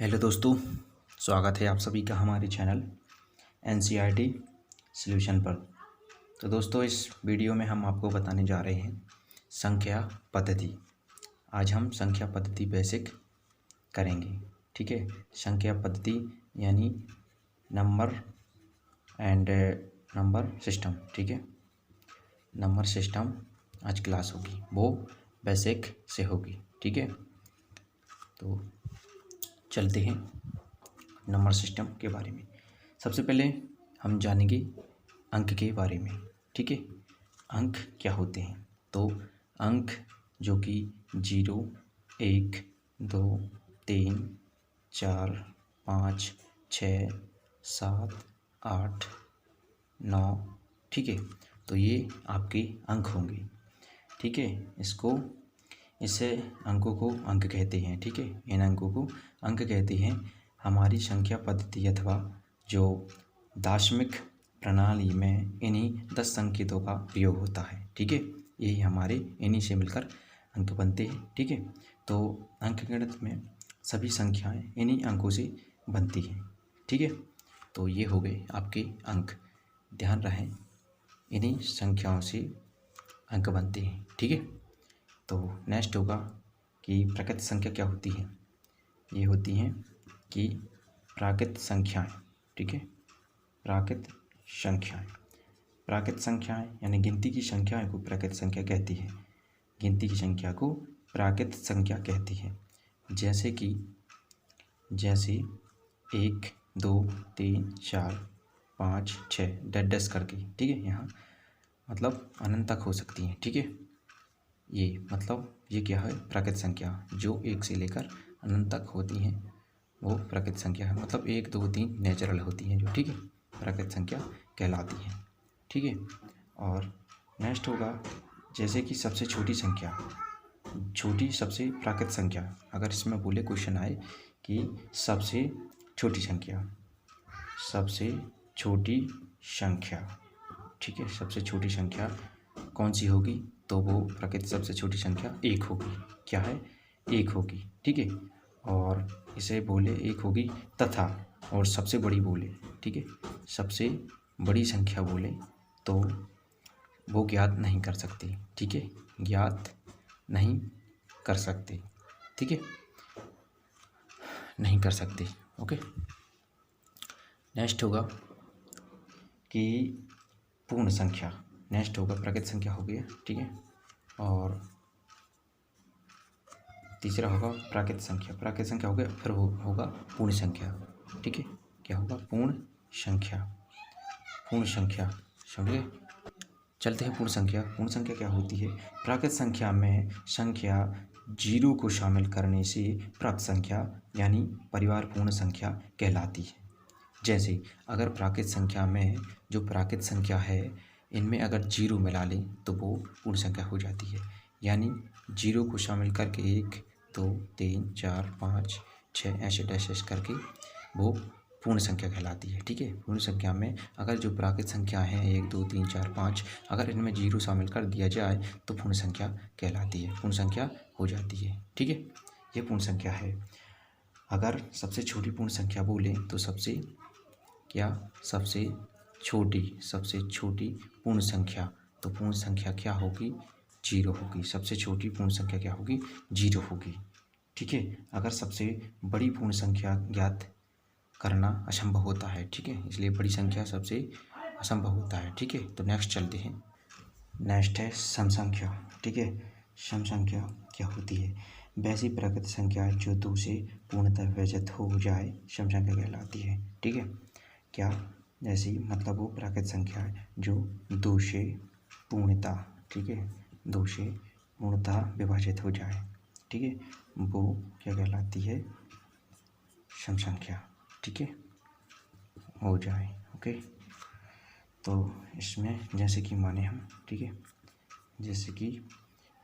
Hello दोस्तों, स्वागत है आप सभी का हमारे चैनल एनसीईआरटी सॉल्यूशन पर। तो दोस्तों, इस वीडियो में हम आपको बताने जा रहे हैं संख्या पद्धति। आज हम संख्या पद्धति बेसिक करेंगे। ठीक है, संख्या पद्धति यानी नंबर एंड नंबर सिस्टम। ठीक है, नंबर सिस्टम आज क्लास होगी, वो बेसिक से होगी। ठीक है, तो चलते हैं नंबर सिस्टम के बारे में। सबसे पहले हम जानेंगे अंक के बारे में। ठीक है, अंक क्या होते हैं? तो अंक जो कि 0, 1, 2, 3, 4, 5, 6, 7, 8, 9। ठीक है, तो ये आपके अंक होंगे। ठीक है, इससे अंकों को अंक कहते हैं। ठीक है, इन अंकों को अंक कहते हैं। हमारी संख्या पद्धति अथवा जो दार्शनिक प्रणाली में इन्हीं 10 संकेतों का प्रयोग होता है। ठीक है, यही हमारे इन्हीं से मिलकर अंक बनते हैं। ठीक है, तो अंकगणित में सभी संख्याएं इन्हीं अंकों से बनती हैं। ठीक है, तो ये हो गए आपके अंक। ध्यान रहे, इन्हीं संख्याओं से अंक बनते हैं। ठीक है, तो नेक्स्ट होगा कि प्राकृत संख्या क्या होती है। ये होती हैं कि प्राकृत संख्याएं। ठीक है, प्राकृत संख्याएं, प्राकृत संख्याएं यानी गिनती की संख्याएं को प्राकृत संख्या कहती है। गिनती की संख्या को प्राकृत संख्या कहती है। जैसे 1, 2, 3, 4, 5, 6 डैश करके। ठीक है, यहाँ मतलब अनंत तक हो सकती हैं। ठीक है, ये क्या है? प्राकृत संख्या जो 1 से लेकर अनंत तक होती हैं, वो प्राकृत संख्या है। मतलब 1, 2, 3 नेचुरल होती हैं जो। ठीक है, प्राकृत संख्या कहलाती हैं। ठीक है, और नेक्स्ट होगा जैसे कि सबसे छोटी संख्या, सबसे प्राकृत संख्या। अगर इसमें बोले क्वेश्चन आए कि सबसे छोटी संख्या, ठीक है, सबसे छोटी संख्या कौन सी होगी? तो वो प्राकृत सबसे छोटी संख्या 1 होगी। क्या है? 1 होगी। ठीक है, और इसे बोले 1 होगी तथा और सबसे बड़ी बोले। ठीक है, सबसे बड़ी संख्या बोले तो वो ज्ञात नहीं कर सकती। ठीक है, ज्ञात नहीं कर सकते। ठीक है, नहीं कर सकते। ओके, नेक्स्ट होगा कि पूर्ण संख्या। नेक्स्ट होगा प्राकृत संख्या हो गया। ठीक है, और तीसरा होगा प्राकृत संख्या। प्राकृत संख्या हो गया, फिर होगा पूर्ण संख्या। ठीक है, क्या होगा? पूर्ण संख्या। पूर्ण संख्या समझे? चलते हैं पूर्ण संख्या। पूर्ण संख्या क्या होती है? प्राकृत संख्या में संख्या 0 को शामिल करने से प्राप्त संख्या यानी परिवार पूर्ण संख्या कहलाती है। जैसे अगर प्राकृत संख्या में जो प्राकृत संख्या है, इनमें अगर 0 मिला लें तो वो पूर्ण संख्या हो जाती है। यानी 0 को शामिल करके 1, 2, 3, 4, 5, 6 ऐसे डैश करके वो पूर्ण संख्या कहलाती है। ठीक है, पूर्ण संख्या में अगर जो प्राकृत संख्या है 1, 2, 3, 4, 5, अगर इनमें 0 शामिल कर दिया जाए तो पूर्ण संख्या कहलाती है, पूर्ण संख्या हो जाती है। ठीक है, ये पूर्ण संख्या है। अगर सबसे छोटी पूर्ण संख्या बोलें तो सबसे छोटी पूर्ण संख्या, तो पूर्ण संख्या क्या होगी? 0 होगी। सबसे छोटी पूर्ण संख्या क्या होगी? 0 होगी। ठीक है, अगर सबसे बड़ी पूर्ण संख्या ज्ञात करना असंभव होता है। ठीक है, इसलिए बड़ी संख्या सबसे असंभव होता है। ठीक है, तो नेक्स्ट चलते हैं। नेक्स्ट है सम संख्या। ठीक है, सम संख्या क्या होती है? वैसी प्राकृत संख्या जो 2 से पूर्णतः विभाजित हो जाए सम संख्या कहलाती है। ठीक है, क्या? जैसी मतलब वो प्राकृत संख्या है जो 2 से पूर्णतः, ठीक है, 2 से पूर्णतः विभाजित हो जाए। ठीक है, वो क्या कहलाती है? सम संख्या। ठीक है, हो जाए। ओके, तो इसमें जैसे कि माने हम, ठीक है, जैसे कि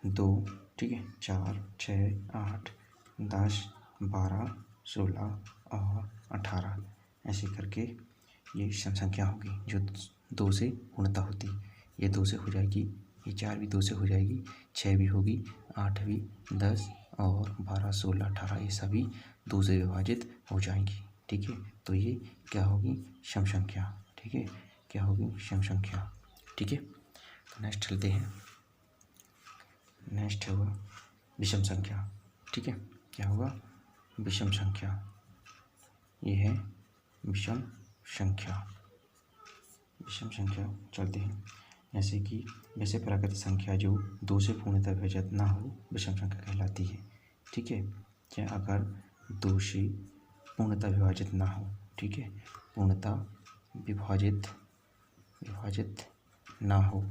2, ठीक है, 4, 6, 8, 10, 12, 16 और 18 ऐसे करके ये सम संख्या होगी जो 2 से पूर्णतः होती। ये 2 से हो जाएगी, ये 4 भी 2 से हो जाएगी, 6 भी होगी, 8 भी, 10 और 12, 16, 18 ये सभी 2 से विभाजित हो जाएंगी। ठीक है, तो ये क्या होगी? सम संख्या। ठीक है, क्या होगी? सम संख्या। ठीक है, तो नेक्स्ट चलते हैं। नेक्स्ट होगा विषम संख्या। ठीक है, क्या होगा? विषम संख्या। ये है विषम संख्या। विषम संख्या चलते हैं, जैसे कि वैसे प्राकृतिक संख्या जो 2 से पूर्णतः विभाजित ना हो विषम संख्या कहलाती है। ठीक है, क्या अगर 2 से पूर्णतः विभाजित ना हो, ठीक है, पूर्णतः विभाजित ना हो,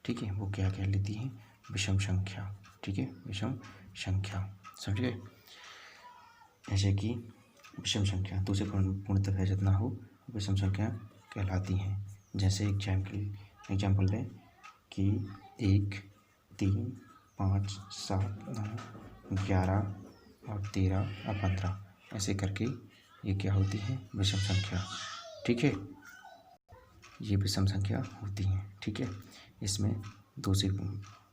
ठीक है, वो क्या कह लेती है? विषम संख्या। ठीक है, विषम संख्या। समझ गए? जैसे कि विषम संख्या 2 से पूर्णतः विभाजित ना हो विषम संख्या कहलाती हैं। जैसे एग्जाम्पल लें कि 1, 3, 5, 7, 9, 11 और 13 और 15 ऐसे करके ये क्या होती है? विषम संख्या। ठीक है, ये विषम संख्या होती हैं। ठीक है, इसमें 2 से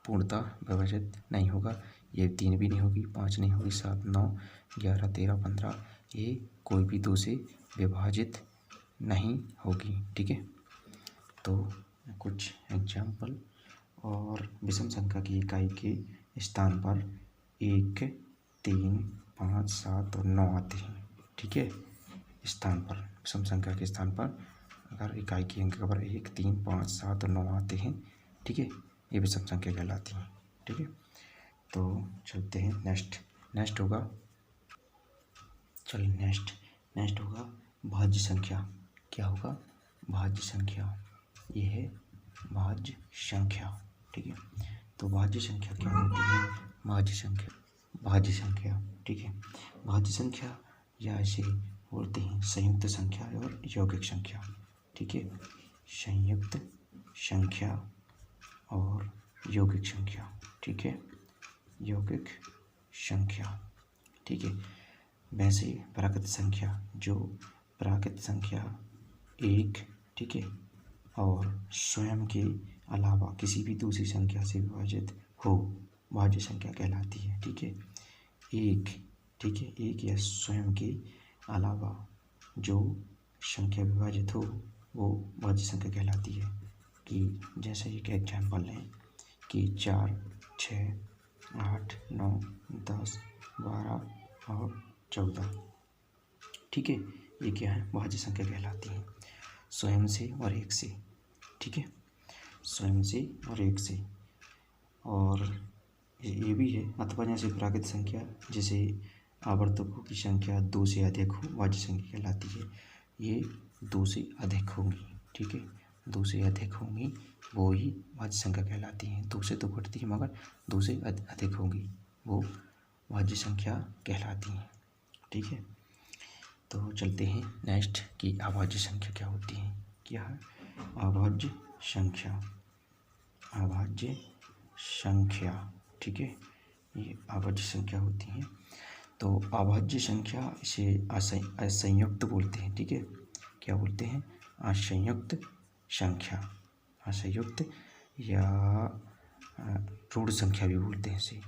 पूर्णतः विभाजित नहीं होगा। ये 3 भी नहीं होगी, 5 नहीं होगी, 7, 9, 11, 13, 15 ये कोई भी 2 से विभाजित नहीं होगी। ठीक है, तो कुछ एग्जाम्पल और विषम संख्या की इकाई के स्थान पर 1, 3, 5, 7 और 9 आते हैं। ठीक है, स्थान पर विषम संख्या के स्थान पर अगर इकाई की अंक पर 1, 3, 5, 7 और 9 आते हैं, ठीक है, ये विषम संख्या कहलाती हैं। ठीक है, तो चलते हैं नेक्स्ट होगा। चलिए नेक्स्ट होगा भाज्य संख्या। क्या होगा? भाज्य संख्या। ये है भाज्य संख्या। ठीक है, तो भाज्य संख्या क्या होती है? भाज्य संख्या। ठीक है, भाज्य संख्या या ऐसे बोलते हैं संयुक्त संख्या और यौगिक संख्या। ठीक है, संयुक्त संख्या और यौगिक संख्या। ठीक है, यौगिक संख्या। ठीक है, वैसे प्राकृतिक संख्या जो प्राकृतिक संख्या 1, ठीक है, और स्वयं के अलावा किसी भी दूसरी संख्या से विभाजित हो भाज्य संख्या कहलाती है। ठीक है, 1, ठीक है, 1 या स्वयं के अलावा जो संख्या विभाजित हो वो भाज्य संख्या कहलाती है। कि जैसे एक एग्जाम्पल लें कि 4, 6, 8, 9, 10, 12 और 14। ठीक है, ये क्या है? भाज्य संख्या कहलाती है, स्वयं से और 1 से। ठीक है, स्वयं से और 1 से। और ये भी है अथवा जैसे प्राकृतिक संख्या जैसे आवर्तकों की संख्या 2 से अधिक हो भाज्य संख्या कहलाती है। ये 2 से अधिक होंगी। ठीक है, 2 से अधिक होंगी वो ही भाज्य संख्या कहलाती हैं। 2 से तो घटती है मगर 2 से अधिक होंगी वो भाज्य संख्या कहलाती हैं। ठीक है, तो चलते हैं नेक्स्ट की अभाज्य संख्या क्या होती है। क्या है? अभाज्य संख्या। अभाज्य संख्या। ठीक है, ये अभाज्य संख्या होती है। तो अभाज्य संख्या इसे असंयुक्त बोलते हैं। ठीक है, क्या बोलते हैं? असंयुक्त संख्या। असंयुक्त या ऋण संख्या भी बोलते हैं इसे।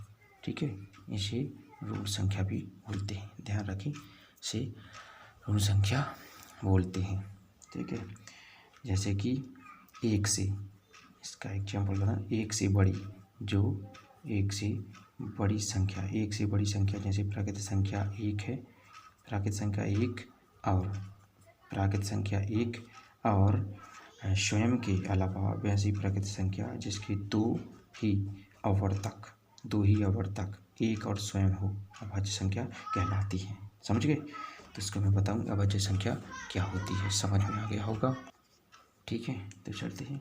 ठीक है, इसे ऋण संख्या भी बोलते हैं, ध्यान रखें, इसे ऋण संख्या बोलते हैं। ठीक है, जैसे कि 1 से, इसका एग्जाम्पल बना 1 से बड़ी, जो 1 से बड़ी संख्या, 1 से बड़ी संख्या जैसे प्राकृतिक संख्या 1 है, प्राकृतिक संख्या 1 और प्राकृतिक संख्या 1 और स्वयं के अलावा वैसी प्राकृतिक संख्या जिसके 2 ही आवर्तक 1 और स्वयं हो अभाज्य संख्या कहलाती है। समझ गए? तो इसको मैं बताऊँ अभाज्य संख्या क्या होती है, समझ में आ गया होगा। ठीक है, तो चलते हैं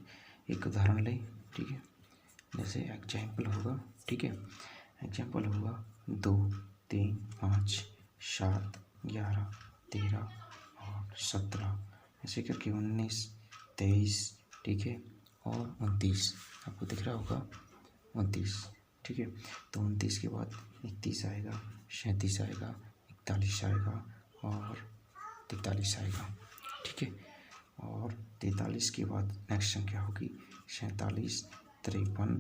एक उदाहरण लें। ठीक है, जैसे एग्जाम्पल होगा। ठीक है, एग्जाम्पल होगा 2, 3, 5, 7, 11, 13 और 17 ऐसे करके 19, 23, ठीक है, और 29 आपको दिख रहा होगा 29। ठीक है, तो 29 के बाद 31 आएगा, 37 आएगा, 41 आएगा और 43 आएगा। ठीक है, और 43 के बाद नेक्स्ट संख्या होगी 47, 53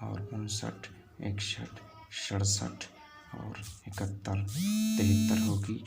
और 59, 61, 67 और 71 73 होगी